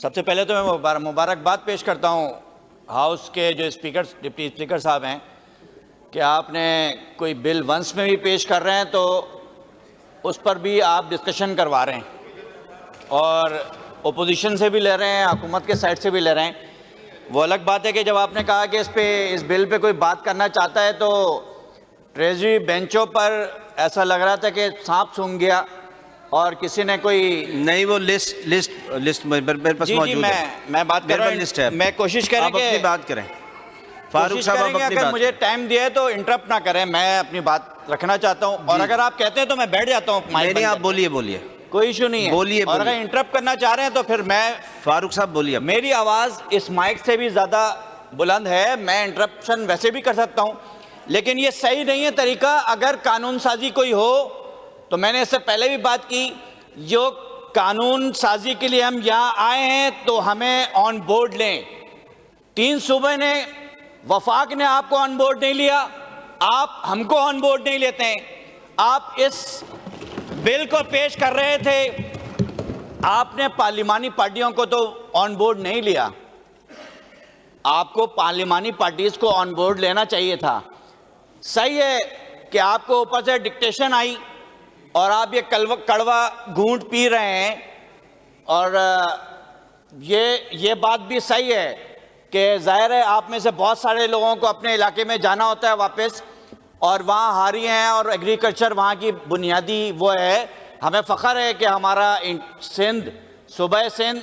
سب سے پہلے تو میں مبارکباد پیش کرتا ہوں ہاؤس کے جو ڈپٹی اسپیکر صاحب ہیں کہ آپ نے کوئی بل ونس میں بھی پیش کر رہے ہیں تو اس پر بھی آپ ڈسکشن کروا رہے ہیں اور اپوزیشن سے بھی لے رہے ہیں, حکومت کے سائڈ سے بھی لے رہے ہیں. وہ الگ بات ہے کہ جب آپ نے کہا کہ اس بل پہ کوئی بات کرنا چاہتا ہے تو ٹریجری بینچوں پر ایسا لگ رہا تھا کہ سانپ سونگھ گیا اور کسی نے کوئی نہیں, وہ لسٹ میرے پاس موجود ہے. میں بات کر رہا ہوں, میں کوشش کریں آپ اپنی بات کریں. فاروق صاحب آپ اپنی اگر بات مجھے ٹائم دیا ہے تو انٹرپٹ نہ کریں, میں اپنی بات رکھنا چاہتا ہوں اور اگر آپ کہتے ہیں تو میں بیٹھ جاتا ہوں. نہیں, آپ بولیے, کوئی ایشو نہیں ہے. بولیے. اور اگر انٹرپٹ کرنا چاہ رہے ہیں تو پھر میں فاروق صاحب بولیے. میری آواز اس مائک سے بھی زیادہ بلند ہے, میں انٹرپشن ویسے بھی کر سکتا ہوں, لیکن یہ صحیح نہیں ہے طریقہ. اگر قانون سازی کوئی ہو تو میں نے اس سے پہلے بھی بات کی, جو قانون سازی کے لیے ہم یہاں آئے ہیں تو ہمیں آن بورڈ لیں. 3 صوبے نے, وفاق نے آپ کو آن بورڈ نہیں لیا, آپ ہم کو آن بورڈ نہیں لیتے ہیں. آپ اس بل کو پیش کر رہے تھے, آپ نے پارلیمانی پارٹیوں کو تو آن بورڈ نہیں لیا, آپ کو پارلیمانی پارٹیز کو آن بورڈ لینا چاہیے تھا. صحیح ہے کہ آپ کو اوپر سے ڈکٹیشن آئی اور آپ یہ کڑوا گھونٹ پی رہے ہیں, اور یہ بات بھی صحیح ہے کہ ظاہر ہے آپ میں سے بہت سارے لوگوں کو اپنے علاقے میں جانا ہوتا ہے واپس, اور وہاں ہاری ہیں اور ایگریکلچر وہاں کی بنیادی وہ ہے. ہمیں فخر ہے کہ ہمارا سندھ, صوبہ سندھ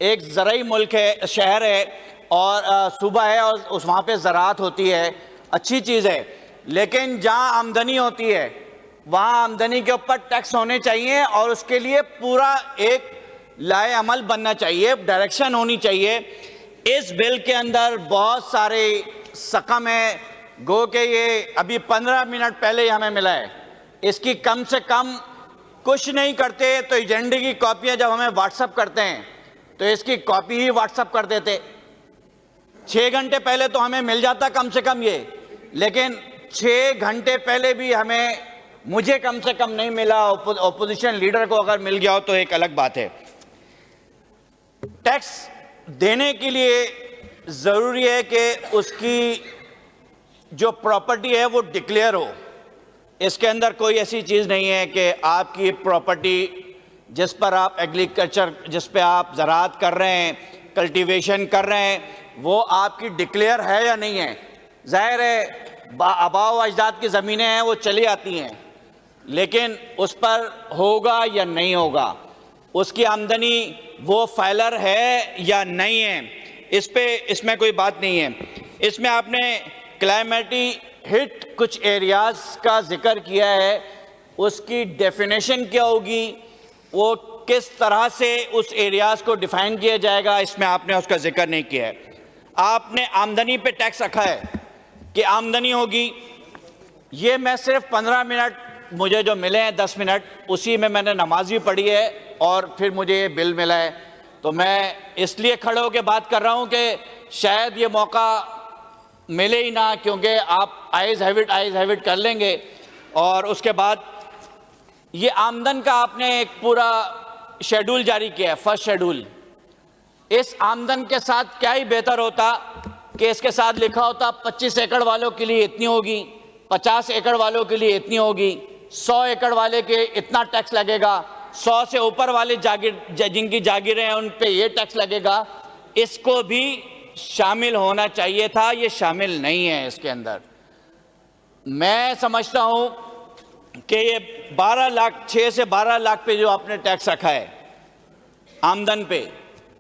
ایک زرعی ملک ہے, شہر ہے اور صوبہ ہے, اور وہاں پہ زراعت ہوتی ہے, اچھی چیز ہے. لیکن جہاں آمدنی ہوتی ہے وہاں آمدنی کے اوپر ٹیکس ہونے چاہیے اور اس کے لیے پورا ایک لائے عمل بننا چاہیے, ڈائریکشن ہونی چاہیے. اس بل کے اندر بہت سارے سقم ہیں, گو کہ یہ ابھی 15 منٹ پہلے ہی ہمیں ملا ہے. اس کی کم سے کم کچھ نہیں کرتے تو ایجنڈے کی کاپیاں جب ہمیں واٹس اپ کرتے ہیں تو اس کی کاپی ہی واٹس اپ کر دیتے. 6 گھنٹے پہلے تو ہمیں مل جاتا کم سے کم یہ, لیکن 6 گھنٹے پہلے بھی مجھے کم سے کم نہیں ملا. اپوزیشن لیڈر کو اگر مل گیا ہو تو ایک الگ بات ہے. ٹیکس دینے کے لیے ضروری ہے کہ اس کی جو پراپرٹی ہے وہ ڈکلیئر ہو. اس کے اندر کوئی ایسی چیز نہیں ہے کہ آپ کی پراپرٹی جس پر آپ ایگریکلچر, جس پہ آپ زراعت کر رہے ہیں, کلٹیویشن کر رہے ہیں, وہ آپ کی ڈکلیئر ہے یا نہیں ہے. ظاہر ہے آباء و اجداد کی زمینیں ہیں وہ چلی آتی ہیں, لیکن اس پر ہوگا یا نہیں ہوگا, اس کی آمدنی وہ فائلر ہے یا نہیں ہے, اس میں کوئی بات نہیں ہے. اس میں آپ نے کلائمیٹی ہٹ کچھ ایریاز کا ذکر کیا ہے, اس کی ڈیفینیشن کیا ہوگی, وہ کس طرح سے اس ایریاز کو ڈیفائن کیا جائے گا, اس میں آپ نے اس کا ذکر نہیں کیا ہے. آپ نے آمدنی پہ ٹیکس رکھا ہے کہ آمدنی ہوگی. یہ میں صرف 15 منٹ مجھے جو ملے ہیں, 10 منٹ, اسی میں نے نماز بھی پڑھی ہے اور پھر مجھے یہ بل ملا ہے. تو میں اس لیے کھڑے ہو کے بات کر رہا ہوں کہ شاید یہ موقع ملے ہی نہ, کیونکہ آپ آئیز ہیوٹ کر لیں گے. اور اس کے بعد یہ آمدن کا آپ نے ایک پورا شیڈول جاری کیا ہے, فرسٹ شیڈول. اس آمدن کے ساتھ کیا ہی بہتر ہوتا کہ اس کے ساتھ لکھا ہوتا 25 ایکڑ والوں کے لیے اتنی ہوگی, 50 ایکڑ والوں کے لیے اتنی ہوگی, 100 ایکڑ والے کے اتنا ٹیکس لگے گا, 100 سے اوپر والے جن کی جاگیریں ہیں ان پہ یہ ٹیکس لگے گا. اس کو بھی شامل ہونا چاہیے تھا, یہ شامل نہیں ہے اس کے اندر. میں سمجھتا ہوں کہ یہ 12 لاکھ 6 سے 12 لاکھ پہ جو آپ نے ٹیکس رکھا ہے آمدن پہ,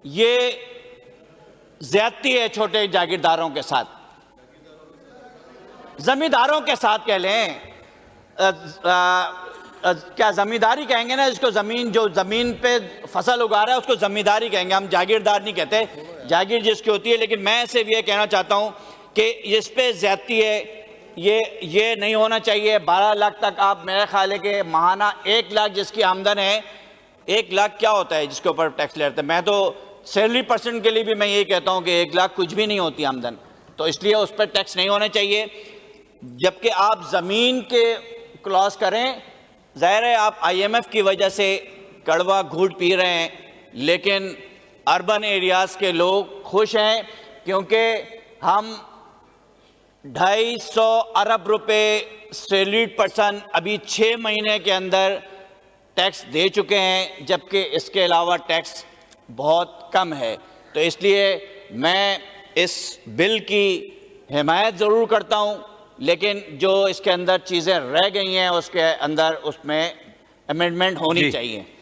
یہ زیادتی ہے چھوٹے جاگیرداروں کے ساتھ, زمینداروں کے ساتھ کہہ لیں, کیا زمینداری کہیں گے نا جس کو جو زمین پہ فصل اگا رہا ہے اس کو زمینداری کہیں گے, ہم جاگیردار نہیں کہتے, جاگیر جس کی ہوتی ہے. لیکن میں صرف یہ کہنا چاہتا ہوں کہ اس پہ زیادتی ہے, یہ نہیں ہونا چاہیے. 12 لاکھ تک آپ, میرے خیال ہے کہ ماہانہ 1 لاکھ جس کی آمدن ہے, 1 لاکھ کیا ہوتا ہے جس کے اوپر ٹیکس لیتے ہیں. میں تو سیلری پرسنٹ کے لیے بھی میں یہ کہتا ہوں کہ 1 لاکھ کچھ بھی نہیں ہوتی آمدن, تو اس لیے اس پر ٹیکس نہیں ہونا چاہیے. جبکہ آپ زمین کے کلاس کریں, ظاہر ہے آپ IMF کی وجہ سے کڑوا گھونٹ پی رہے ہیں, لیکن اربن ایریاز کے لوگ خوش ہیں کیونکہ ہم 250 ارب روپے سیلریڈ پرسن ابھی 6 مہینے کے اندر ٹیکس دے چکے ہیں، جبکہ اس کے علاوہ ٹیکس بہت کم ہے. تو اس لیے میں اس بل کی حمایت ضرور کرتا ہوں، لیکن جو اس کے اندر چیزیں رہ گئی ہیں اس کے اندر اس میں امینڈمنٹ ہونی جی. چاہیے.